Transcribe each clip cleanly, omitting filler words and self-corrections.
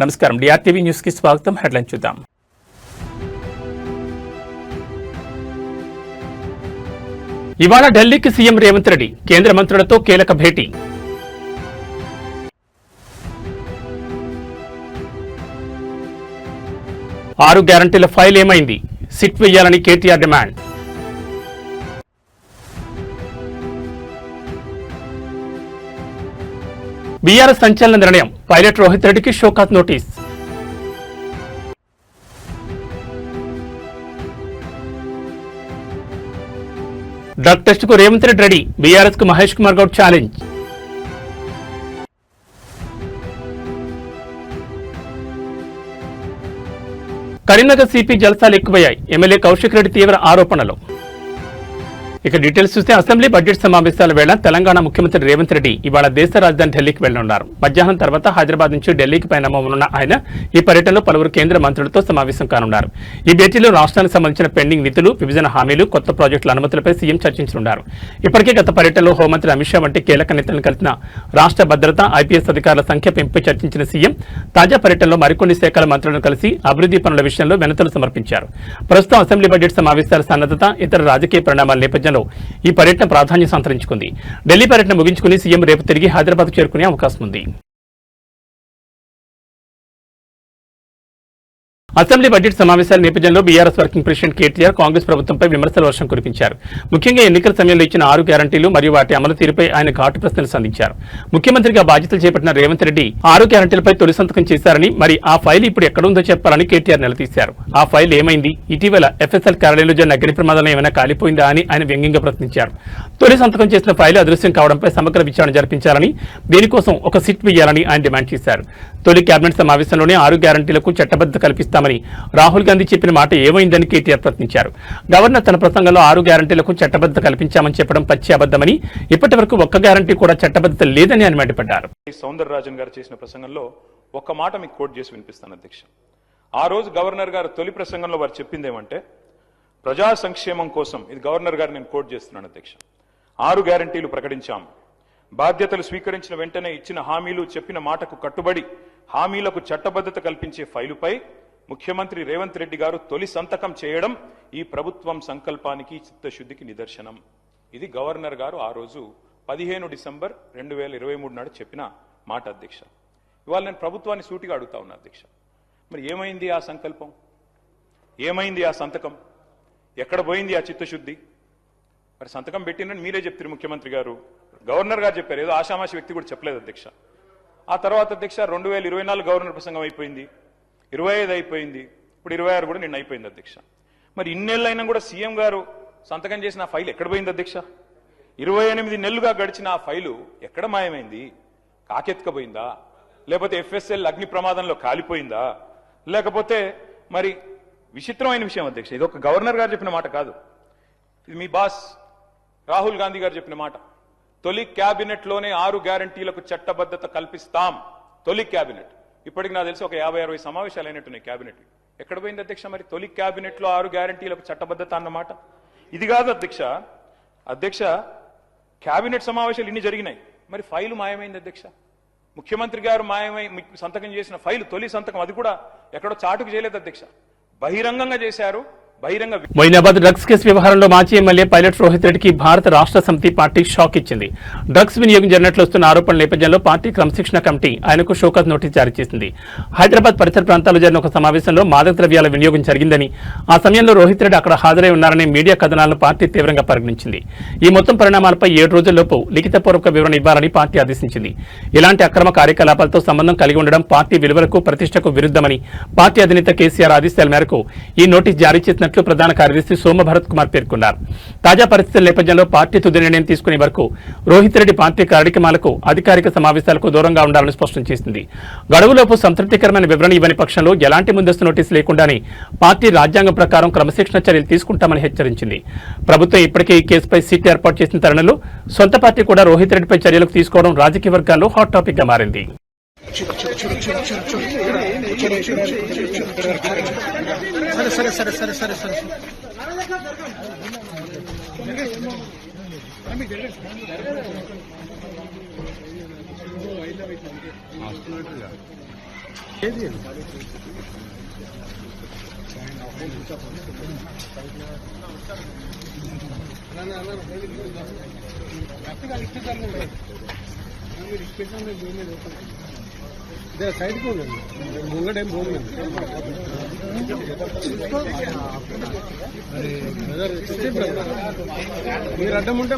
నమస్కారం డిఆర్టీవీ న్యూస్ కి స్వాగతం. హెడ్లైన్ చూద్దాం. ఇవాళ ఢిల్లీకి సీఎం రేవంత్ రెడ్డి కేంద్ర మంత్రులతో కీలక భేటీ. ఆరు గ్యారంటీల ఫైల్ ఏమైంది? సిట్ వేయాలని కేటీఆర్ డిమాండ్. బీఆర్ఎస్ సంచలన నిర్ణయం, పైలట్ రోహిత్ రెడ్డికి షోకాజ్ నోటీస్. డ్రగ్ టెస్ట్ కు రేవంత్ రెడ్డి రెడీ, బీఆర్ఎస్ కు మహేష్ కుమార్ గౌడ్ ఛాలెంజ్. కరీంనగర్ సిపి జలసాలు ఎక్కువయ్యాయి, ఎమ్మెల్యే కౌశిక్ రెడ్డి తీవ్ర ఆరోపణలు. ఇక డీటెయిల్స్ చూస్తే అసెంబ్లీ బడ్జెట్ సమావేశాల వేళ తెలంగాణ ముఖ్యమంత్రి రేవంత్ రెడ్డి ఇవాళ దేశ రాజధాని ఢిల్లీకి వెళ్లనున్నారు. మధ్యాహ్నం తర్వాత హైదరాబాద్ నుంచి ఢిల్లీకి పయనమవునున్న ఆయన ఈ పర్యటనలో పలువురు కేంద్ర మంత్రులతో సమావేశం కానున్నారు. ఈ భేటీలో రాష్ట్రానికి సంబంధించిన పెండింగ్ నిధులు, విభజన హామీలు, కొత్త ప్రాజెక్టుల అనుమతులపై సీఎం చర్చించనున్నారు. ఇప్పటికే గత పర్యటనలో హోంమంత్రి అమిత్ షా వంటి కీలక నేతలను కలిసిన రాష్ట్ర భద్రత, ఐపీఎస్ అధికారుల సంఖ్య పెంపుపై చర్చించిన సీఎం తాజా పర్యటనలో మరికొన్ని శాఖల మంత్రులను కలిసి అభివృద్ధి పనుల విషయంలో వినతులు సమర్పించారు. ప్రస్తుతం అసెంబ్లీ బడ్జెట్ సమావేశాల సన్నద్ధత, ఇతర రాజకీయ పరిణామాల నేపథ్యంలో ఈ పర్యటన ప్రాధాన్యం సంతరించుకుంది. ఢిల్లీ పర్యటన ముగించుకుని సీఎం రేపు తిరిగి హైదరాబాద్ చేరుకునే అవకాశం ఉంది. అసెంబ్లీ బడ్జెట్ సమావేశాల నేపథ్యంలో BRS working president KTR Congress ప్రభుత్వంపై విమర్శల వర్షం కురిపించారు. ముఖ్యంగా ఎన్నికల సమయంలో ఇచ్చిన 6 గ్యారంటీలు మరియు వాటి అమలు తీరుపై ఆయన ఘాటు ప్రశ్నలు సంధించారు. ముఖ్యమంత్రిగా బాధ్యతలు చేపట్టిన రేవంత్ రెడ్డి 6 గ్యారంటీలపై తొలి సంతకం చేశారని, మరి ఆ ఫైల్ ఇప్పుడు ఎక్కడుందో చెప్పాలని కేటీఆర్ నిలదీశారు. ఆ ఫైల్ ఏమైంది? ఇటీవల ఎఫ్ఎస్ఎల్ కార్యాలయంలో జరిగిన అగ్ని ప్రమాదంలో ఏమైనా కాలిపోయిందా అని ఆయన వ్యంగ్యంగా ప్రశ్నించారు. తొలి సంతకం చేసిన ఫైల్ అదృశ్యం కావడంపై సమగ్ర విచారణ జరిపించాలని, దీనికోసం ఒక సిట్ వేయాలని ఆయన డిమాండ్ చేశారు. తొలి కేబినెట్ సమావేశంలోనే 6 గ్యారంటీలకు చట్టబద్ధత కల్పిస్తామని రాహుల్ గాంధీ చెప్పిన మాట ఏమైందని కేటీఆర్ ప్రశ్నించారు. గవర్నర్ తన ప్రసంగంలో 6 గ్యారంటీలకు చట్టబద్ధత కల్పించామని చెప్పడం పచ్చి అబద్దమని, ఇప్పటి వరకు ఒక్క గ్యారంటీ కూడా చట్టబద్ధత లేదని ఆయన మండిపడ్డారు. సౌందరరాజన్ గారు చేసిన ప్రసంగంలో ఒక్క మాట మీకు కోట్ చేసి వినిపిస్తాను అధ్యక్ష. ఆ రోజు గవర్నర్ గారు తొలి ప్రసంగంలో వారు చెప్పింది ఏమంటే, ప్రజా సంక్షేమం కోసం, ఇది గవర్నర్ గారు నేను కోట్ చేస్తున్నాను అధ్యక్ష, 6 గ్యారంటీలు ప్రకటించాం. బాధ్యతలు స్వీకరించిన వెంటనే ఇచ్చిన హామీలు, చెప్పిన మాటకు కట్టుబడి హామీలకు చట్టబద్ధత కల్పించే ఫైలుపై ముఖ్యమంత్రి రేవంత్ రెడ్డి గారు తొలి సంతకం చేయడం ఈ ప్రభుత్వం సంకల్పానికి, చిత్తశుద్ధికి నిదర్శనం. ఇది గవర్నర్ గారు ఆ రోజు 15 డిసెంబర్ 2023 నాడు చెప్పిన మాట అధ్యక్ష. ఇవాళ నేను ప్రభుత్వాన్ని సూటిగా అడుగుతా ఉన్నా అధ్యక్ష, మరి ఏమైంది ఆ సంకల్పం? ఏమైంది ఆ సంతకం? ఎక్కడ పోయింది ఆ చిత్తశుద్ధి? మరి సంతకం పెట్టినని మీరే చెప్తారు ముఖ్యమంత్రి గారు, గవర్నర్ గారు చెప్పారు, ఏదో ఆషామాషి వ్యక్తి కూడా చెప్పలేదు అధ్యక్ష. ఆ తర్వాత అధ్యక్ష 2024 గవర్నర్ ప్రసంగం అయిపోయింది, 25 అయిపోయింది, ఇప్పుడు 26 కూడా నిన్న అయిపోయింది అధ్యక్ష. మరి ఇన్నేళ్ళైనా కూడా సీఎం గారు సంతకం చేసిన ఆ ఫైల్ ఎక్కడ పోయింది అధ్యక్ష? 28 నెలలుగా గడిచిన ఆ ఫైలు ఎక్కడ మాయమైంది? కాకెత్తుకపోయిందా? లేకపోతే ఎఫ్ఎస్ఎల్ అగ్ని ప్రమాదంలో కాలిపోయిందా? లేకపోతే మరి విచిత్రమైన విషయం అధ్యక్ష, ఇది ఒక గవర్నర్ గారు చెప్పిన మాట కాదు, ఇది మీ బాస్ రాహుల్ గాంధీ గారు చెప్పిన మాట. తొలి క్యాబినెట్ లోనే 6 గ్యారంటీలకు చట్టబద్ధత కల్పిస్తాం. తొలి క్యాబినెట్, ఇప్పటికి నాకు తెలిసి ఒక 50-60 సమావేశాలు అయినట్టున్నాయి క్యాబినెట్. ఎక్కడ పోయింది అధ్యక్ష మరి తొలి క్యాబినెట్ లో 6 గ్యారంటీలకు చట్టబద్ధత అన్నమాట? ఇది కాదు అధ్యక్ష. అధ్యక్ష, క్యాబినెట్ సమావేశాలు ఇన్ని జరిగినాయి, మరి ఫైలు మాయమైంది అధ్యక్ష. ముఖ్యమంత్రి గారు సంతకం చేసిన ఫైలు, తొలి సంతకం, అది కూడా ఎక్కడో చాటుకు చేయలేదు అధ్యక్ష, బహిరంగంగా చేశారు. మొయినాబాద్ డ్రగ్స్ కేసు వ్యవహారంలో మాజీ ఎమ్మెల్యే పైలట్ రోహిత్ రెడ్డికి భారత రాష్ట్ర సమితి పార్టీ షాక్ ఇచ్చింది. డ్రగ్స్ వినియోగం జరిగినట్లు వస్తున్న ఆరోపణల నేపథ్యంలో పార్టీ క్రమశిక్షణ కమిటీ ఆయనకు షోకాజ్ నోటీస్ జారీ చేసింది. హైదరాబాద్ పరిసర ప్రాంతాల్లో జరిగిన ఒక సమావేశంలో మాదక ద్రవ్యాల వినియోగం జరిగిందని, ఆ సమయంలో రోహిత్ రెడ్డి అక్కడ హాజరై ఉన్నారనే మీడియా కథనాలను పార్టీ తీవ్రంగా పరిగణించింది. ఈ మొత్తం పరిణామాలపై 7 రోజుల్లోపు లిఖితపూర్వక వివరణ ఇవ్వాలని పార్టీ ఆదేశించింది. ఇలాంటి అక్రమ కార్యకలాపాలతో సంబంధం కలిగి ఉండడం పార్టీ విలువలకు, ప్రతిష్టకు విరుద్ధమని పార్టీ అధినేత కేసీఆర్ ఆదేశాల మేరకు ఈ నోటీస్ జారీ చేసినట్లు ప్రధాన కార్యదర్శి సోమ భరత్ కుమార్ పేర్కొన్నారు. తాజా పరిస్థితుల నేపథ్యంలో పార్టీ తుది నిర్ణయం తీసుకునే వరకు రోహిత్ రెడ్డి పార్టీ కార్యక్రమాలకు, అధికారిక సమావేశాలకు దూరంగా ఉండాలని స్పష్టం చేసింది. గడువులోపు సంతృప్తికరమైన వివరణ ఇవ్వని పక్షంలో ఎలాంటి ముందస్తు నోటీసు లేకుండానే పార్టీ రాజ్యాంగం ప్రకారం క్రమశిక్షణ చర్యలు తీసుకుంటామని హెచ్చరించింది. ప్రభుత్వం ఇప్పటికే ఈ కేసుపై సిట్ ఏర్పాటు చేసిన తరుణంలో సొంత పార్టీ కూడా రోహిత్ రెడ్డిపై చర్యలకు తీసుకోవడం రాజకీయ వర్గాల్లో హాట్ టాపిక్ గా మారింది. సైడ్ ముంగటేం పోలేదు మీరు అడ్డం ఉంటే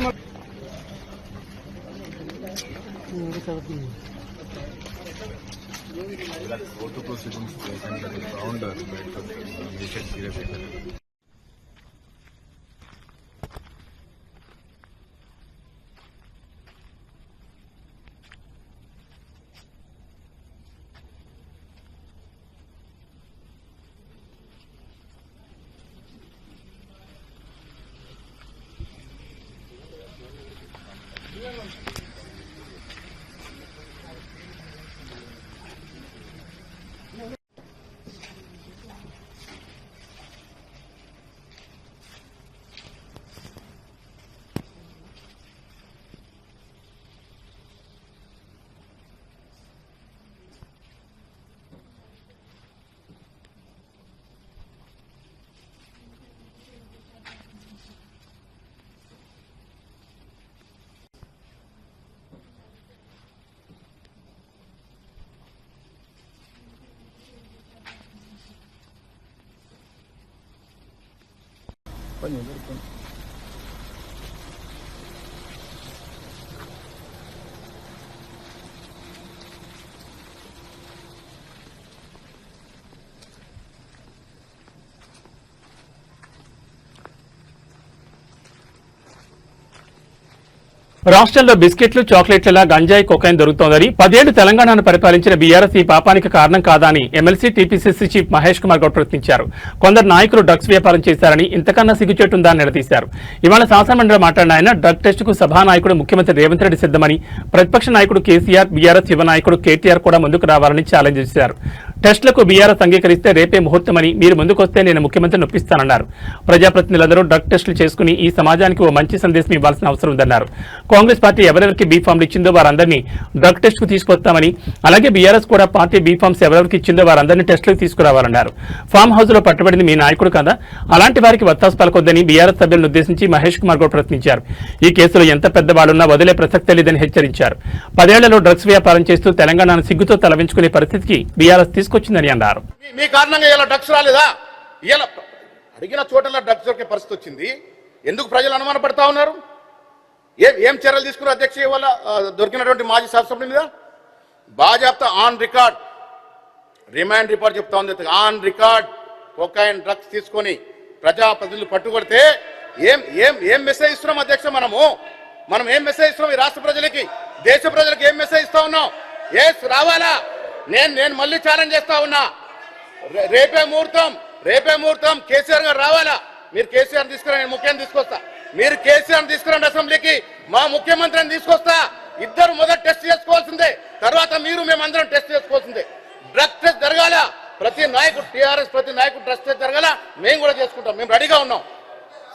రాష్ట్రంలో బిస్కెట్లు చాక్లెట్లలా గంజాయి కొకైన్ దొరుకుతోందని 10 ఏళ్లు తెలంగాణను పరిపాలించిన బీఆర్ఎస్ ఈ పాపానికి కారణం కాదా అని MLC TPCC chief Mahesh Kumar Goud ప్రశ్నించారు. కొందరు నాయకులు డ్రగ్స్ వ్యాపారం చేశారని ఇంతకన్నా సిగ్గుచేటుందా అని నిలదీశారు. ఇవాళ శాసనమండలిలో మాట్లాడిన ఆయన డ్రగ్ టెస్ట్ కు సభానాయకుడు ముఖ్యమంత్రి రేవంత్ రెడ్డి సిద్దమని, ప్రతిపక్ష నాయకుడు కేసీఆర్, బీఆర్ఎస్ యువ నాయకుడు కేటీఆర్ కూడా ముందుకు రావాలని ఛాలెంజ్ చేశారు. టెస్టులకు బీఆర్ఎస్ అంగీకరిస్తే రేపే ముహూర్తమని, మీరు ముందుకొస్తే నేను ముఖ్యమంత్రిని ఒప్పిస్తానన్నారు. ప్రజాప్రతినిధులందరూ డ్రగ్ టెస్టులు చేసుకుని ఈ సమాజానికి ఓ మంచి సందేశం ఇవ్వాల్సిన అవసరం ఉందన్నారు. కాంగ్రెస్ పార్టీ ఎవరెవరికి బీఫామ్లు ఇచ్చిందో వారందరినీ డ్రగ్ టెస్ట్ కు తీసుకొస్తామని, అలాగే బీఆర్ఎస్ కూడా పార్టీ బీఫామ్స్ ఎవరెవరికి ఇచ్చిందో వారందరినీ టెస్టులకు తీసుకురావాలన్నారు. ఫామ్ హౌస్ లో పట్టుబడింది మీ నాయకుడు కదా, అలాంటి వారికి వత్తాసు పలకొద్దని బీఆర్ఎస్ సభ్యులను ఉద్దేశించి మహేష్ కుమార్ గౌడ్ ప్రశ్నించారు. ఈ కేసులో ఎంత పెద్దవాడున్నా వదిలే ప్రసక్తే లేదని హెచ్చరించారు. 10 ఏళ్లలో డ్రగ్స్ వ్యాపారం చేస్తూ తెలంగాణను సిగ్గుతో తలవించుకునే పరిస్థితికి బీఆర్ఎస్ తీసుకొచ్చిందని అన్నారు. మీ కారణంగా ఇలా డ్రగ్స్ రాలేదా? ఇలా అడిగిన చోటలా డ్రగ్స్ దొరికే పరిస్థితి వచ్చింది. ఎందుకు ప్రజలు అనుమానపడతా ఉన్నారు? ఏం చర్యలు తీసుకున్నారు అధ్యక్ష? ఇవాళ దొరికినటువంటి మాజీ శాసనసభ్యుల మీద బాజాప్తా ఆన్ రికార్డ్ రిమాండ్ రిపోర్ట్ చెప్తా ఉంది. ఆన్ రికార్డ్ కొకైన్ డ్రగ్స్ తీసుకొని ప్రజాప్రతినిధులు పట్టుకొడితే ఏం ఏం ఏం మెసేజ్ ఇస్తున్నాం అధ్యక్ష? మనం ఏం మెసేజ్ ఇస్తున్నాం ఈ రాష్ట్ర ప్రజలకి, దేశ ప్రజలకు ఏం మెసేజ్ ఇస్తా ఉన్నాం? ఎస్ రావాలా? నేను మళ్ళీ ఛాలెంజ్ చేస్తా ఉన్నా. రేపే ముహూర్తం కేసీఆర్ గారు రావాలా? మీరు కేసీఆర్ తీసుకురా, నేను ముఖ్యాన్ని తీసుకొస్తా. మీరు కేసీఆర్ తీసుకురండి అసెంబ్లీకి, మా ముఖ్యమంత్రిని తీసుకొస్తా. ఇద్దరు మొదటి టెస్ట్ చేసుకోవాల్సిందే, తర్వాత మేమందరం టెస్ట్ చేసుకోవాల్సిందే. డ్రగ్ టెస్ట్ జరగాల, ప్రతి నాయకుడు టీఆర్ఎస్ ప్రతి నాయకుడు డ్రగ్ టెస్ట్ జరగాల. మేము కూడా చేసుకుంటాం, మేము రెడీగా ఉన్నాం.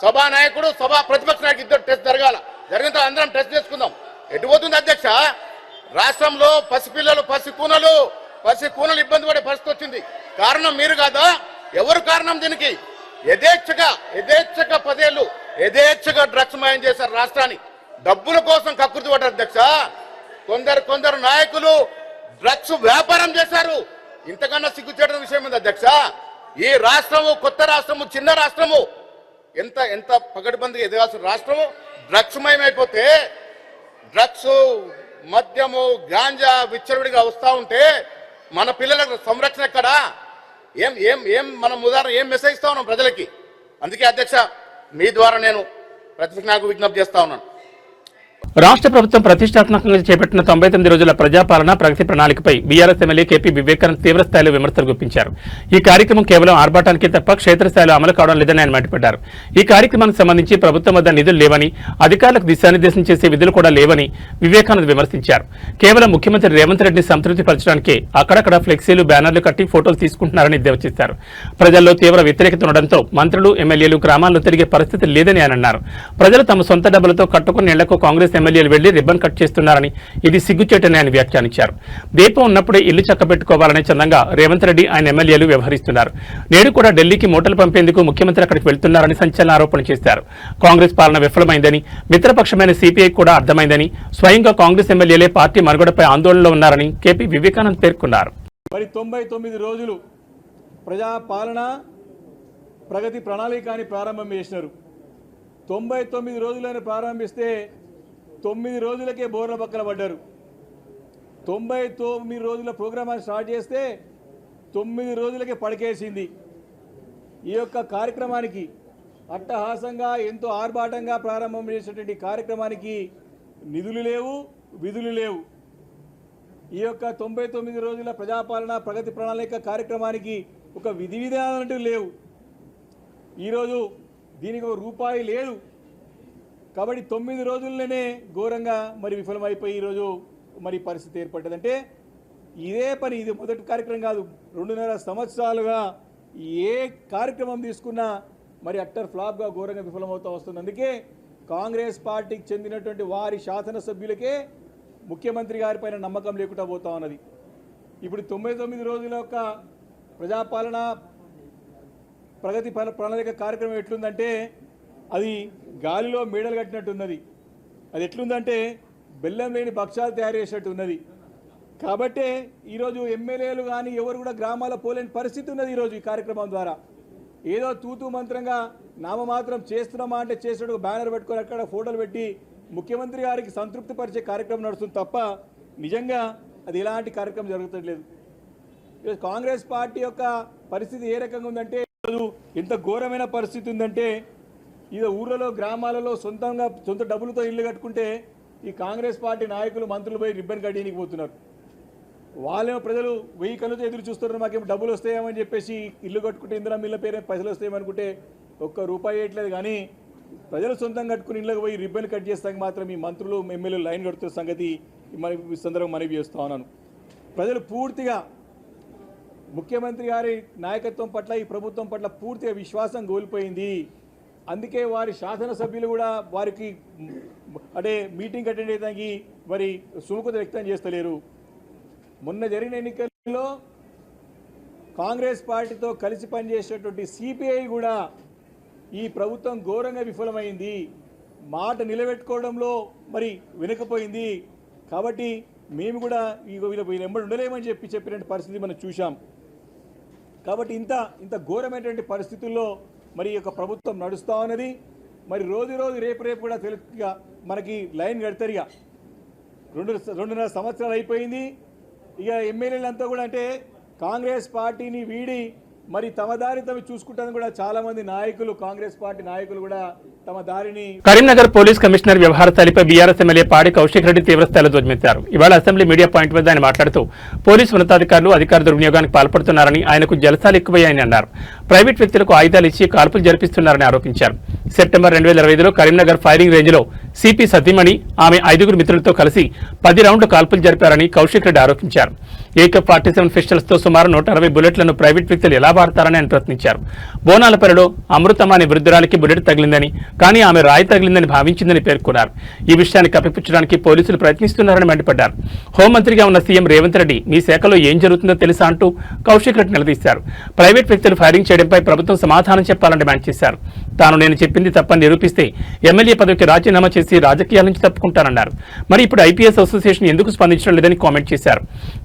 సభా నాయకుడు ప్రతిపక్ష నాయకుడు ఇద్దరు టెస్ట్ జరగాల. జరిగిన అందరం టెస్ట్ చేసుకుందాం. ఎటుపోతుంది అధ్యక్ష? రాష్ట్రంలో పసిపిల్లలు పసికూనలు ఇబ్బంది పడే పరిస్థితి వచ్చింది. కారణం మీరు కాదా? ఎవరు కారణం దీనికి? యథేచ్ఛగా 10 ఏళ్ళు యథేచ్ఛగా డ్రగ్స్ మాయం చేశారు రాష్ట్రాన్ని. డబ్బుల కోసం కక్కుర్తి పడ్డారు అధ్యక్ష. కొందరు నాయకులు డ్రగ్స్ వ్యాపారం చేశారు. ఇంతకన్నా సిగ్గుచేట విషయం ఉంది అధ్యక్ష. ఈ రాష్ట్రము కొత్త రాష్ట్రము, చిన్న రాష్ట్రము, ఎంత పకడ్బందీగా ఎదగాల్సిన రాష్ట్రము డ్రగ్స్ మయమైపోతే, డ్రగ్స్ మద్యము గాంజా విచ్చలవిడిగా వస్తూ ఉంటే మన పిల్లలకు సంరక్షణ ఎక్కడా? ఏం మనం ఉదాహరణ ఏం మెసేజ్ ఇస్తా ఉన్నాం ప్రజలకి? అందుకే అధ్యక్ష, మీ ద్వారా నేను ప్రతిపక్ష నాయకులకు విజ్ఞప్తి చేస్తా ఉన్నాను. రాష్ట్ర ప్రభుత్వం ప్రతిష్టాత్మకంగా చేపట్టిన 99 రోజుల ప్రజాపాలన ప్రగతి ప్రణాళికపై బీఆర్ఎస్ ఎమ్మెల్యే కేపీ వివేకానంద్ తీవ్రస్థాయిలో విమర్శలు గుప్పించారు. ఈ కార్యక్రమం కేవలం ఆర్భాటానికే తప్ప క్షేత్రస్థాయిలో అమలు కావడం లేదని ఆయన మండిపడ్డారు. ఈ కార్యక్రమానికి సంబంధించి ప్రభుత్వం వద్ద నిధులు లేవని, అధికారులకు దిశానిర్దేశం చేసే విధులు కూడా లేవని వివేకానంద్ విమర్శించారు. కేవలం ముఖ్యమంత్రి రేవంత్ రెడ్డిని సంతృప్తి పరచడానికే అక్కడక్కడ ఫ్లెక్సీలు, బ్యానర్లు కట్టి ఫోటోలు తీసుకుంటున్నారని ఎద్దేవా చేశారు. ప్రజల్లో తీవ్ర వ్యతిరేకత ఉండడంతో మంత్రులు, ఎమ్మెల్యేలు గ్రామాల్లో తిరిగే పరిస్థితి లేదని ఆయన అన్నారు. ప్రజలు తమ సొంత డబ్బులతో కట్టుకున్న ఇళ్లకు కాంగ్రెస్ కాంగ్రెస్ ఎమ్మెల్యేలు వెళ్లి రిబ్బన్ కట్ చేస్తున్నారని, ఇది సిగ్గుచేటని ఆయన వ్యాఖ్యానించారు. దీపం ఉన్నప్పుడే ఇల్లు చక్కబెట్టుకోవాలనే చందంగా రేవంత్ రెడ్డి ఆయన ఎమ్మెల్యేలు వ్యవహరిస్తున్నారు. నేడు కూడా ఢిల్లీకి మూటలు పంపేందుకు ముఖ్యమంత్రి అక్కడికి వెళ్తున్నారని సంచలన ఆరోపణలు చేశారు. కాంగ్రెస్ పాలన విఫలమైందని, మిత్రపక్షమైన సిపిఐ కూడా అర్థమైందని, స్వయంగా కాంగ్రెస్ ఎమ్మెల్యేలే పార్టీ మనుగడపై ఆందోళనలో ఉన్నారని కేపీ వివేకానంద్ పేర్కొన్నారు. మరి 99 రోజులు ప్రజా పాలన ప్రగతి ప్రణాళికని ప్రారంభం చేసినారు. 99 రోజులను ప్రారంభిస్తే 9 రోజులకే బోర్ల పక్కన పడ్డారు. 99 రోజుల ప్రోగ్రామాన్ని స్టార్ట్ చేస్తే 9 రోజులకే పడకేసింది. ఈ యొక్క కార్యక్రమానికి అట్టహాసంగా ఎంతో ఆర్భాటంగా ప్రారంభం చేసినటువంటి కార్యక్రమానికి నిధులు లేవు, విధులు లేవు. ఈ యొక్క 99 రోజుల ప్రజాపాలన ప్రగతి ప్రణాళిక కార్యక్రమానికి ఒక విధి విధానాలంటూ లేవు. ఈరోజు దీనికి ఒక రూపాయి లేదు. కాబట్టి 9 రోజుల్లోనే ఘోరంగా మరి విఫలమైపోయి ఈరోజు మరి పరిస్థితి ఏర్పడ్డదంటే ఇదే పని. ఇది మొదటి కార్యక్రమం కాదు. 2.5 సంవత్సరాలుగా ఏ కార్యక్రమం తీసుకున్నా మరి అట్టర్ ఫ్లాప్గా ఘోరంగా విఫలమవుతూ వస్తుంది. అందుకే కాంగ్రెస్ పార్టీకి చెందినటువంటి వారి శాసనసభ్యులకే ముఖ్యమంత్రి గారిపైన నమ్మకం లేకుండా పోతా ఉన్నది. ఇప్పుడు 99 రోజుల యొక్క ప్రజాపాలన ప్రగతి ప్రణాళిక కార్యక్రమం ఎట్లుందంటే అది గాలిలో మేడలు కట్టినట్టున్నది. అది ఎట్లుందంటే బెల్లం లేని భక్ష్యాలు తయారు చేసినట్టు ఉన్నది. కాబట్టే ఈరోజు ఎమ్మెల్యేలు కానీ ఎవరు కూడా గ్రామాల పోలేని పరిస్థితి ఉన్నది. ఈరోజు ఈ కార్యక్రమం ద్వారా ఏదో తూతూ మంత్రంగా నామమాత్రం చేస్తున్నామా అంటే చేసినట్టు బ్యానర్ పెట్టుకొని అక్కడ ఫోటోలు పెట్టి ముఖ్యమంత్రి గారికి సంతృప్తి పరిచే కార్యక్రమం నడుస్తుంది తప్ప నిజంగా అది ఎలాంటి కార్యక్రమం జరుగుతలేదు. ఈరోజు కాంగ్రెస్ పార్టీ యొక్క పరిస్థితి ఏ రకంగా ఉందంటే ఈరోజు ఎంత ఘోరమైన పరిస్థితి ఉందంటే ఇది ఊర్లలో గ్రామాలలో సొంత డబ్బులతో ఇల్లు కట్టుకుంటే ఈ కాంగ్రెస్ పార్టీ నాయకులు మంత్రులు పోయి రిబ్బన్ కట్టడానికి పోతున్నారు. వాళ్ళేమో ప్రజలు 1000 కళ్ళతో ఎదురు చూస్తున్నారు, మాకేమో డబ్బులు వస్తాయేమని చెప్పేసి ఇల్లు కట్టుకుంటే ఇందిరా మిల్ల పేరు పైసలు వస్తాయేమనుకుంటే ఒక్క రూపాయి వేయట్లేదు. కానీ ప్రజలు సొంతంగా కట్టుకుని ఇళ్ళకి పోయి రిబ్బన్ కట్ చేస్తానికి మాత్రం ఈ మంత్రులు ఎమ్మెల్యేలు లైన్ కడుతున్న సంగతి ఈ సందర్భం మనవి చేస్తూ ఉన్నాను. ప్రజలు పూర్తిగా ముఖ్యమంత్రి గారి నాయకత్వం పట్ల ఈ ప్రభుత్వం పట్ల పూర్తిగా విశ్వాసం కోల్పోయింది. అందుకే వారి శాసనసభ్యులు కూడా వారికి అంటే మీటింగ్ అటెండ్ అయ్యేదానికి మరి సుముఖత వ్యక్తం చేస్తలేరు. మొన్న జరిగిన ఎన్నికల్లో కాంగ్రెస్ పార్టీతో కలిసి పనిచేసేటువంటి సిపిఐ కూడా ఈ ప్రభుత్వం ఘోరంగా విఫలమైంది, మాట నిలబెట్టుకోవడంలో మరి వెనుకపోయింది. కాబట్టి మేము కూడా వీళ్ళు వెంబడి ఉండలేమని చెప్పినటువంటి పరిస్థితి మనం చూసాం. కాబట్టి ఇంత ఘోరమైనటువంటి పరిస్థితుల్లో మరి ఈ యొక్క ప్రభుత్వం నడుస్తూ ఉన్నది. మరి రోజు రేపు కూడా తెలుగుగా మనకి లైన్ కడతారు. ఇక 2.5 సంవత్సరాలు అయిపోయింది. ఇక ఎమ్మెల్యేలంతా కూడా అంటే కాంగ్రెస్ పార్టీని వీడి మరి తమ దారి తమ చూసుకుంటాను కూడా చాలా మంది నాయకులు కాంగ్రెస్ పార్టీ నాయకులు కూడా తమ దారిని. కరీంనగర్ పోలీస్ కమిషనర్ వ్యవహార శైలిపై బీఆర్ఎస్ ఎమ్మెల్యే పాడి కౌశిక్ రెడ్డి తీవ్రస్థాయిలో ధ్వజమెత్తారు. ఇవాళ అసెంబ్లీ మీడియా పాయింట్ వద్ద ఆయన మాట్లాడుతూ పోలీసు ఉన్నతాధికారులు అధికార దుర్వినియోగానికి పాల్పడుతున్నారని, ఆయనకు జలసాలు ఎక్కువయ్యాయని అన్నారు. ప్రైవేట్ వ్యక్తులకు ఆయుధాలు ఇచ్చి కాల్పులు జరిపిస్తున్నారని ఆరోపించారు. సెప్టెంబర్ 2025లో కరీంనగర్ ఫైరింగ్ రేంజ్ లో సిపి సతీమణి ఆమె 5 మిత్రులతో కలిసి 10 రౌండ్లు కాల్పులు జరిపారని కౌశిక్ రెడ్డి ఆరోపించారు. AK-47 పిస్టల్స్ తో సుమారు 160 బుల్లెట్లను ప్రైవేట్ వ్యక్తులు ఎలా వాడతారని ఆయన ప్రశ్నించారు. బోనాలపల్లిలో అమృతమ్మ అనే వృద్ధురాలికి బుల్లెట్ తగిలిందని, కానీ ఆమె రాయి తగిలిందని భావించిందని పేర్కొన్నారు. ఈ విషయాన్ని కప్పిపుచ్చడానికి పోలీసులు ప్రయత్నిస్తున్నారని మండిపడ్డారు. హోంమంత్రిగా ఉన్న సీఎం రేవంత్ రెడ్డి మీ శాఖలో ఏం జరుగుతుందో తెలుసా అంటూ కౌశిక్ రెడ్డి నిలదీశారు. ప్రైవేట్ వ్యక్తులు ఫైరింగ్ చేయడంపై ప్రభుత్వం సమాధానం చెప్పాలని డిమాండ్ చేశారు. తాను నేను చెప్పింది తప్పని నిరూపిస్తే ఎమ్మెల్యే పదవికి రాజీనామా చేసి రాజకీయాల నుంచి తప్పుకుంటానన్నారు. మరి ఇప్పుడు ఐపీఎస్ అసోసియేషన్ ఎందుకు స్పందించడం లేదని కామెంట్ చేశారు.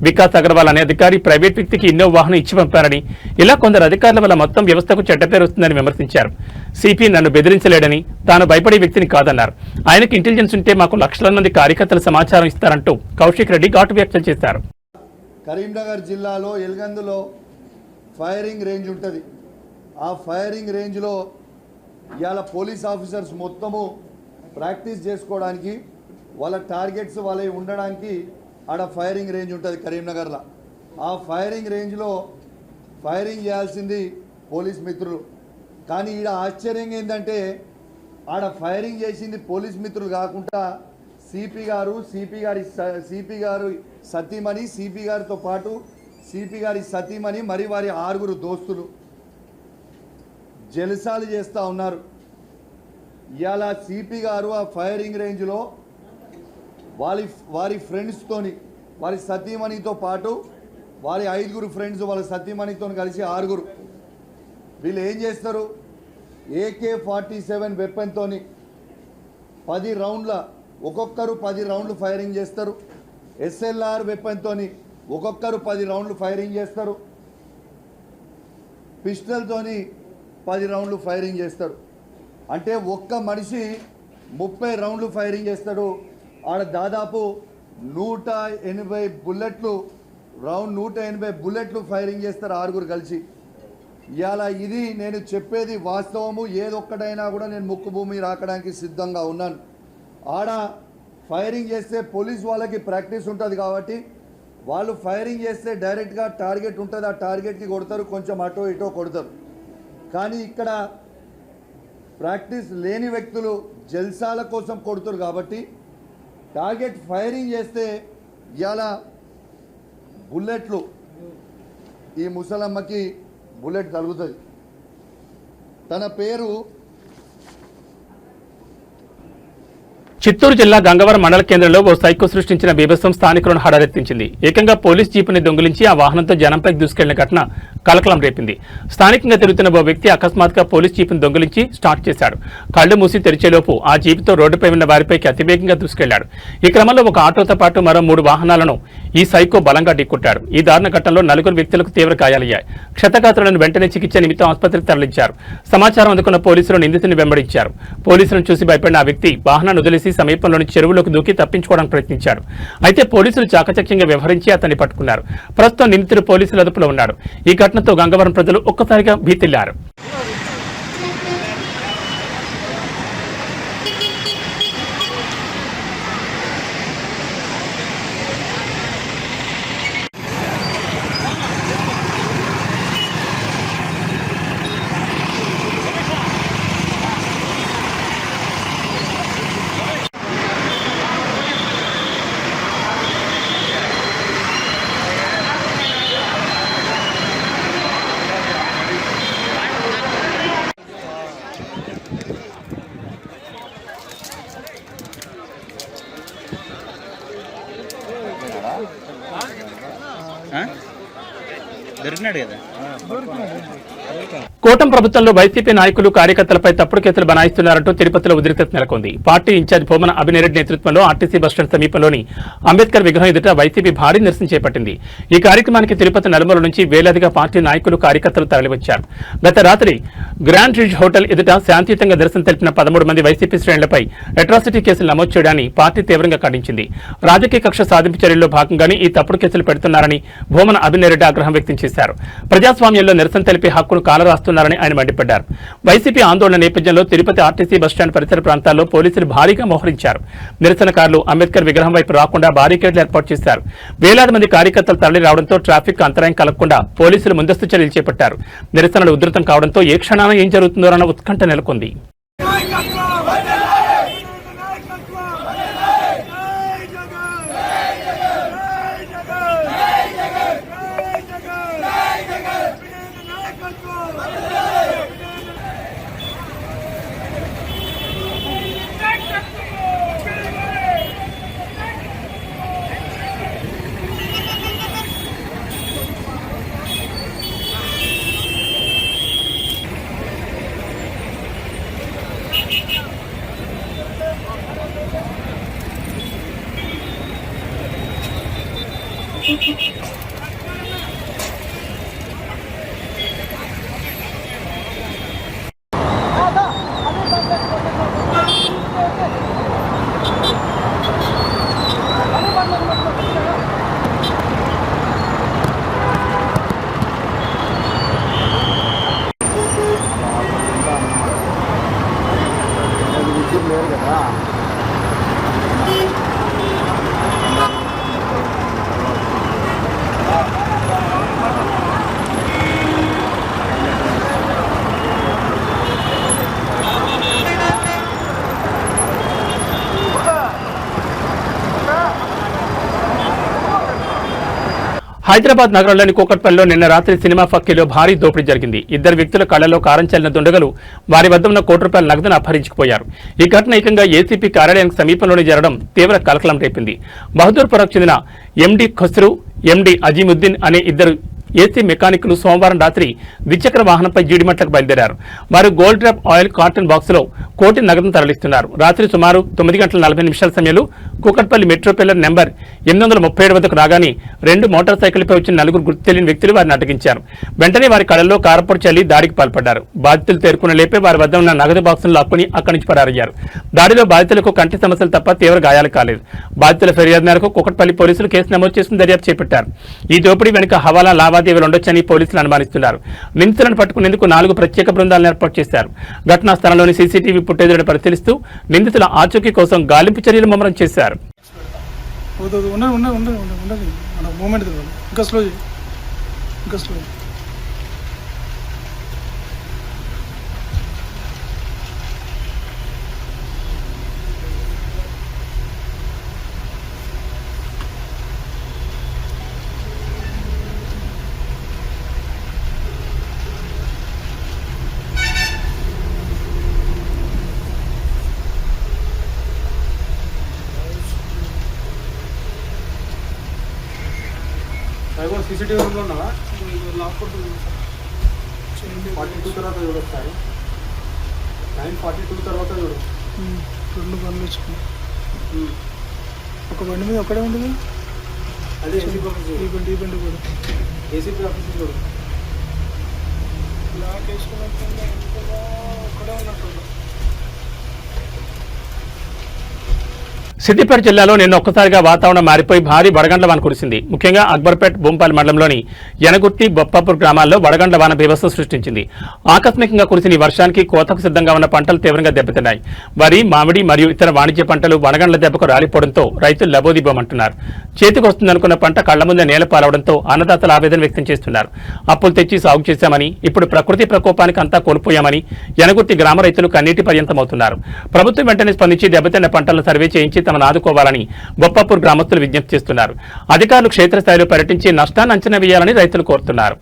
వికాస్ అగర్వాల్ అనే అధికారి ప్రైవేట్ వ్యక్తికి ఎన్నో వాహనం ఇచ్చి పంపారని, ఇలా కొందరు అధికారుల వల్ల మొత్తం వ్యవస్థకు చెడ్డపేరు వస్తుందని విమర్శించారు. సిపి నన్ను బెదిరించలేడని, తాను భయపడే వ్యక్తిని కాదన్నారు. ఆయనకు ఇంటెలిజెన్స్ ఉంటే మాకు లక్షల మంది కార్యకర్తలు సమాచారం ఇస్తారంటూ కౌశిక్ రెడ్డి ఘాటు వ్యాఖ్యలు చేశారు. కరీంనగర్ జిల్లాలో ఎల్గందులో ఫైరింగ్ రేంజ్ ఉంటుంది. ఆ ఫైరింగ్ రేంజ్లో ఇవాళ పోలీస్ ఆఫీసర్స్ మొత్తము ప్రాక్టీస్ చేసుకోవడానికి, వాళ్ళ టార్గెట్స్ వాళ్ళవి ఉండడానికి ఆడ ఫైరింగ్ రేంజ్ ఉంటుంది కరీంనగర్లో. ఆ ఫైరింగ్ రేంజ్లో ఫైరింగ్ చేయాల్సింది పోలీస్ మిత్రులు. కానీ ఈడ ఆశ్చర్యంగా ఏంటంటే ఆడ ఫైరింగ్ చేసింది పోలీస్ మిత్రులు కాకుండా సిపి గారు, సిపి గారు సతీమణి, సిపి గారితో పాటు సిపి గారి సతీమణి, మరి వారి 6 దోస్తులు జలసాలు చేస్తూ ఉన్నారు. ఇవాళ సిపి గారు ఆ ఫైరింగ్ రేంజ్లో వారి ఫ్రెండ్స్తోని వారి సతీమణితో పాటు వారి 5 ఫ్రెండ్స్ వాళ్ళ సతీమణితో కలిసి 6. వీళ్ళు ఏం చేస్తారు, AK-47 వెపన్తో 10 రౌండ్ల ఒక్కొక్కరు 10 రౌండ్లు ఫైరింగ్ చేస్తారు. SLR వెపన్తో ఒక్కొక్కరు 10 రౌండ్లు ఫైరింగ్ చేస్తారు. పిస్టల్తోని 10 రౌండ్లు ఫైరింగ్ చేస్తారు. అంటే ఒక్క మనిషి 30 రౌండ్లు ఫైరింగ్ చేస్తాడు. ఆడ దాదాపు 180 బుల్లెట్లు 180 బుల్లెట్లు ఫైరింగ్ చేస్తారు 6 కలిసి. ఇవాళ ఇది నేను చెప్పేది వాస్తవము. ఏదొక్కడైనా కూడా నేను ముక్కు భూమి రాకడానికి సిద్ధంగా ఉన్నాను. ఆడ ఫైరింగ్ చేస్తే పోలీస్ వాళ్ళకి ప్రాక్టీస్ ఉంటుంది కాబట్టి వాళ్ళు ఫైరింగ్ చేస్తే డైరెక్ట్గా టార్గెట్ ఉంటుంది, ఆ టార్గెట్కి కొడతారు, కొంచెం అటో ఇటో కొడతారు. కానీ ఇక్కడ ప్రాక్టీస్ లేని వ్యక్తులు జల్సాల కోసం కొడుతారు కాబట్టి టార్గెట్ ఫైరింగ్ చేస్తే ఇవాళ బుల్లెట్లు ఈ ముసలమ్మకి బుల్లెట్ తగులుతుంది. తన పేరు చిత్తూరు జిల్లా గంగవరం మండల కేంద్రంలో ఓ సైకో సృష్టించిన బీభత్సం స్థానికులను హడరెత్తించింది. ఏకంగా పోలీస్ జీపుని దొంగిలించి ఆ వాహనంతో జనంపైకి దూసుకెళ్లిన ఘటన కలకలం రేపింది. స్థానికంగా తిరుగుతున్న ఓ వ్యక్తి అకస్మాత్తుగా పోలీస్ జీపును దొంగిలించి స్టార్ట్ చేశాడు. కళ్లు మూసి తెరిచేలోపు ఆ జీపుతో రోడ్డుపై ఉన్న వారిపైకి అతివేగంగా దూసుకెళ్లాడు. ఈ క్రమంలో ఒక ఆటోతో పాటు మరో 3 వాహనాలను ఈ సైకో బలంగా ఢీకొట్టాడు. ఈ దారుణ ఘటనలో 4 వ్యక్తులకు తీవ్ర గాయాలయ్యాయి. క్షతగాత్రులను వెంటనే చికిత్స నిమిత్తం ఆసుపత్రికి తరలించారు. సమాచారం అందుకున్న పోలీసులు నిందితుని వెంబడించారు. పోలీసులను చూసి భయపడిన ఆ వ్యక్తి వాహనాన్ని వదిలేసి సమీపంలోని చెరువులోకి దూకి తప్పించుకోవడానికి ప్రయత్నించాడు. అయితే పోలీసులు చాకచక్యంగా వ్యవహరించి అతన్ని పట్టుకున్నారు. ప్రస్తుతం నిందితుడు పోలీసుల అదుపులో ఉన్నాడు. ఈ ఘటనతో గంగవరం ప్రజలు ఒక్కసారిగా భీతిల్లారు. దొరికినాడు కదా. కూటమి ప్రభుత్వంలో వైసీపీ నాయకులు కార్యకర్తలపై తప్పుడు కేసులు బనాయిస్తున్నారంటూ తిరుపతిలో ఉద్రిక్తత నెలకొంది. పార్టీ ఇన్ఛార్జ్ భూమన అభినయరెడ్డి నేతృత్వంలో ఆర్టీసీ బస్టాండ్ సమీపంలోని అంబేద్కర్ విగ్రహం ఎదుట వైసీపీ భారీ నిరసన చేపట్టింది. ఈ కార్యక్రమానికి తిరుపతి నలుమూల నుంచి వేలాదిగా పార్టీ నాయకులు కార్యకర్తలు తరలివచ్చారు. గత రాత్రి గ్రాండ్ రిజ్ హోటల్ ఎదుట శాంతియుతంగా నిరసన తెలిపిన 13 మంది వైసీపీ శ్రేణులపై అట్రాసిటీ కేసులు నమోదు చేయడాన్ని పార్టీ తీవ్రంగా ఖండించింది. రాజకీయ కక్ష సాధింపు చర్యల్లో భాగంగానే ఈ తప్పుడు కేసులు పెడుతున్నారని భూమన అభినయరెడ్డి ఆగ్రహం వ్యక్తం చేశారు. ప్రజాస్వామ్యంలో నిరసన తెలిపే హక్కును కాలరాస్తున్నారని ఆయన మండిపడ్డారు. వైసీపీ ఆందోళన నేపథ్యంలో తిరుపతి ఆర్టీసీ బస్టాండ్ పరిసర ప్రాంతాల్లో పోలీసులు భారీగా మోహరించారు. నిరసనకారులు అంబేద్కర్ విగ్రహం వైపు రాకుండా బారికేడ్లు ఏర్పాటు చేశారు. వేలాది మంది కార్యకర్తలు తరలి రావడంతో ట్రాఫిక్ అంతరాయం కలగకుండా పోలీసులు ముందస్తు చర్యలు చేపట్టారు. నిరసనలు ఉధృతం కావడంతో ఏ క్షణాన ఏం జరుగుతుందోనన్న ఉత్కంఠ నెలకొంది. హైదరాబాద్ నగరంలోని కూకట్పల్లిలో నిన్న రాత్రి సినిమా ఫక్కీలో భారీ దోపిడీ జరిగింది. ఇద్దరు వ్యక్తుల కళ్లలో కారం చల్లిన దుండగలు వారి వద్ద ఉన్న ₹1 నగదును అపహరించుకుపోయారు. ఈ ఘటన ఏకంగా ఏసీపీ కార్యాలయానికి సమీపంలోనే జరగడం తీవ్ర కలకలం రేపింది. బహదూర్పురకు చెందిన ఎండి ఖస్రు, ఎండి అజీముద్దీన్ అనే ఇద్దరు ఏసీ మెకానిక్లు సోమవారం రాత్రి ద్విచక్ర వాహనంపై జీడిమట్లకు బయలుదేరారు. వారు గోల్డ్ డ్రాప్ ఆయిల్ కార్టన్ బాక్సులో కోటి నగదును తరలిస్తున్నారు. రాత్రి సుమారు 9:40 సమయంలో కూకట్పల్లి మెట్రో పిల్లర్ నెంబర్ 837 వద్దకు రాగానే 2 మోటార్ సైకిళ్లపై వచ్చిన 4 గుర్తు తెలియని వ్యక్తులు వారిని అడ్డగించారు. వెంటనే వారి కళ్లలో కారపొడి చల్లి దాడికి పాల్పడ్డారు. బాధితులు తేరుకున్న లేపే వారి వద్ద ఉన్న నగదు బాక్సును లాక్కుని అక్కడి నుంచి పరారయ్యారు. దాడిలో బాధితులకు కంటి సమస్యలు తప్ప తీవ్ర గాయాలు కాలేదు. బాధితుల ఫిర్యాదు మేరకు కూకట్పల్లి పోలీసులు కేసు నమోదు చేసుకుని దర్యాప్తు చేపట్టారు. ఈ దోపిడీ వెనుక హవాలా లావాదేవీలు ఉండొచ్చని పోలీసులు అనుమానిస్తున్నారు. నిందితులను పట్టుకునేందుకు 4 ప్రత్యేక బృందాలను ఏర్పాటు చేశారు. ఘటనా స్థలంలోని సీసీటీవీ ఫుటేజ్లను పరిశీలిస్తూ నిందితుల ఆచూకీ కోసం గాలింపు చర్యలు ముమ్మరం చేశారు. సీసీటీవీ రూమ్లో ఉన్నావా? లాక్కుంటు 42 తర్వాత చూడు ఒకసారి. 9:42 తర్వాత చూడు. 2 బండ్లు వచ్చుకున్నా. ఒక బండి మీద ఒక్కడే ఉండదు. అదే ఏసీ బండి కూడా ఏసీపీ ఆఫీస్ చూడు. లాక్ వేసుకున్నట్టు ఒక్కడే ఉన్నట్టు. సిద్దిపేట జిల్లాలో నిన్న ఒక్కసారిగా వాతావరణం మారిపోయి భారీ వడగండ్ల వాన కురిసింది. ముఖ్యంగా అక్బర్పేట్, బొంపాలి మండలంలోని యనగుర్తి, బొప్పాపూర్ గ్రామాల్లో వడగండ్ల వాన బీభత్సం సృష్టించింది. ఆకస్మికంగా కురిసిన ఈ వర్షానికి కోతకు సిద్ధంగా ఉన్న పంటలు తీవ్రంగా దెబ్బతిన్నాయి. వరి, మామిడి మరియు ఇతర వాణిజ్య పంటలు వడగండ్ల దెబ్బకు రాలిపోవడంతో రైతులు లబోదిబోమంటున్నారు. చేతికి వస్తుందనుకున్న పంట కళ్ల ముందే నేలపాలవడంతో అన్నదాతలు ఆవేదన వ్యక్తం చేస్తున్నారు. అప్పులు తెచ్చి సాగు చేశామని, ఇప్పుడు ప్రకృతి ప్రకోపానికి అంతా కోల్పోయామని యనగుర్తి గ్రామ రైతులు కన్నీటి పర్యంతమవుతున్నారు. ప్రభుత్వం వెంటనే స్పందించి దెబ్బతిన్న పంటలను సర్వే చేయించి తమను ఆదుకోవాలని బొప్పాపూర్ గ్రామస్తులు విజ్ఞప్తి చేస్తున్నారు. అధికారులు క్షేత్రస్థాయిలో పర్యటించి నష్టాన్ని అంచనా వేయాలని రైతులు కోరుతున్నారు.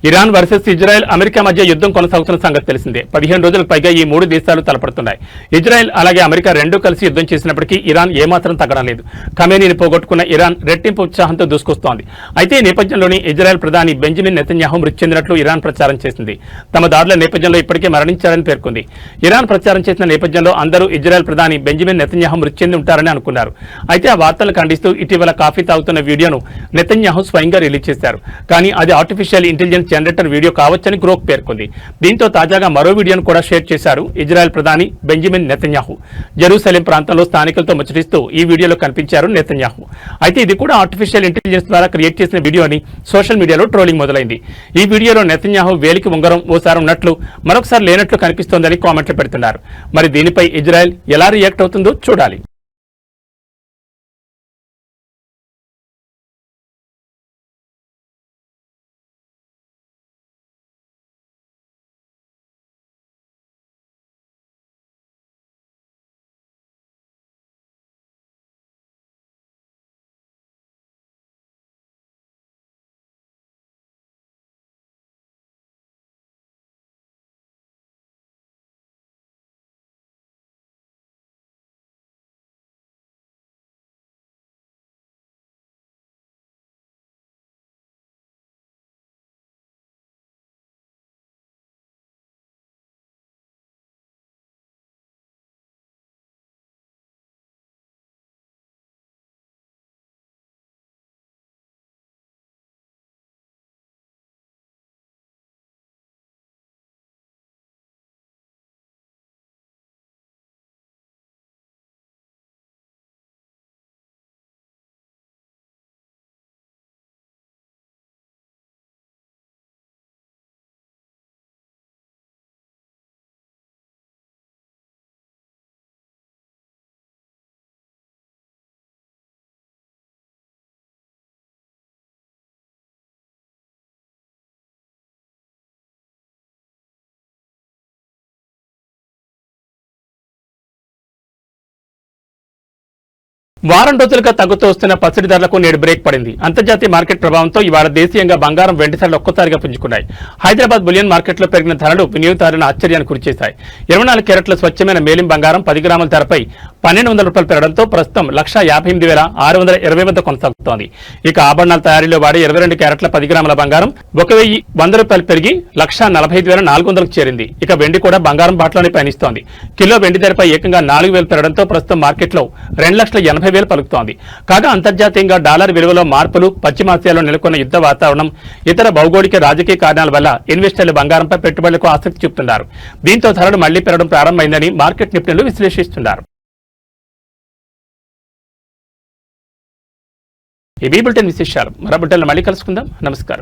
ఇరాన్ వర్సెస్ ఇజ్రాయెల్, అమెరికా మధ్య యుద్ధం కొనసాగుతున్న సంగతి తెలిసిందే. 15 రోజులకు పైగా ఈ 3 దేశాలు తలపడుతున్నాయి. ఇజ్రాయెల్ అలాగే అమెరికా రెండూ కలిసి యుద్ధం చేసినప్పటికీ ఇరాన్ ఏమాత్రం తగ్గడం లేదు. ఖమేనీని పోగొట్టుకున్న ఇరాన్ రెట్టింపు ఉత్సాహంతో దూసుకొస్తోంది. అయితే ఈ నేపథ్యంలోనే ఇజ్రాయెల్ ప్రధాని బెంజమిన్ నెతన్యాహు మృతి చెందినట్లు ఇరాన్ ప్రచారం చేసింది. తమ దాడుల నేపథ్యంలో ఇప్పటికే మరణించారని పేర్కొంది. ఇరాన్ ప్రచారం చేసిన నేపథ్యంలో అందరూ ఇజ్రాయెల్ ప్రధాని బెంజమిన్ నెతన్యాహు మృతి చెంది ఉంటారని అనుకున్నారు. అయితే ఆ వార్తలు ఖండిస్తూ ఇటీవల కాఫీ తాగుతున్న వీడియోను నెతన్యాహు స్వయంగా రిలీజ్ చేశారు. కానీ అది ఆర్టిఫిషియల్ ఇంటెలిజెన్స్ జనరేటర్ వీడియో కావచ్చని గ్రోక్ పేర్కొంది. దీంతో తాజాగా మరో వీడియోను కూడా షేర్ చేశారు ఇజ్రాయెల్ ప్రధాని బెంజమిన్ నెతన్యాహు. జెరూసలేం ప్రాంతంలో స్థానికులతో ముచ్చటిస్తూ ఈ వీడియోలో కనిపించారు నెతన్యాహు. అయితే ఇది కూడా ఆర్టిఫిషియల్ ఇంటెలిజెన్స్ ద్వారా క్రియేట్ చేసిన వీడియో అని సోషల్ మీడియాలో ట్రోలింగ్ మొదలైంది. ఈ వీడియోలో నెతన్యాహు వేలికి ఉంగరం ఓసారి ఉన్నట్లు మరొకసారి లేనట్లు కనిపిస్తోందని కామెంట్లు పెడుతున్నారు. మరి దీనిపై ఇజ్రాయెల్ ఎలా రియాక్ట్ అవుతుందో చూడాలి. వారం రోజులుగా తగ్గుతూ వస్తున్న పసిడి ధరలకు నేడు బ్రేక్ పడింది. అంతర్జాతీయ మార్కెట్ ప్రభావంతో ఇవాళ దేశీయంగా బంగారం, వెండి ధరలు ఒక్కసారిగా పుంజుకున్నాయి. హైదరాబాద్ బులియన్ మార్కెట్లో పెరిగిన ధరలు వినియోగదారులను ఆశ్చర్యానికి గురిచేశాయి. 24 క్యారెట్ల స్వచ్ఛమైన మేలిం బంగారం 10 గ్రాముల ధరపై 1,200 రూపాయలు పెరగడంతో ప్రస్తుతం 1,58,620 వద్ద కొనసాగుతోంది. ఇక ఆభరణాల తయారీలో వాడే 22 క్యారెట్ల 10 గ్రాముల బంగారం 1,100 రూపాయలు పెరిగి 1,45,400కు చేరింది. ఇక వెండి కూడా బంగారం బాటలోనే పయనిస్తోంది. కిలో వెండి ధరపై ఏకంగా 4,000 పెరగడంతో ప్రస్తుతం మార్కెట్లో 2,80,000 పలుకుతోంది. కాగా అంతర్జాతీయంగా డాలర్ విలువలో మార్పులు, పశ్చిమాసియాలో నెలకొన్న యుద్ధ వాతావరణం, ఇతర భౌగోళిక రాజకీయ కారణాల వల్ల ఇన్వెస్టర్లు బంగారంపై పెట్టుబడులకు ఆసక్తి చూపుతున్నారు. దీంతో ధరలు మళ్లీ పెరగడం ప్రారంభమైందని మార్కెట్ నిపుణులు విశ్లేషిస్తున్నారు. ఈ బులెటిన్ విశేషాలు మరో బులెటిన్లో మళ్ళీ కలుసుకుందాం. నమస్కారం.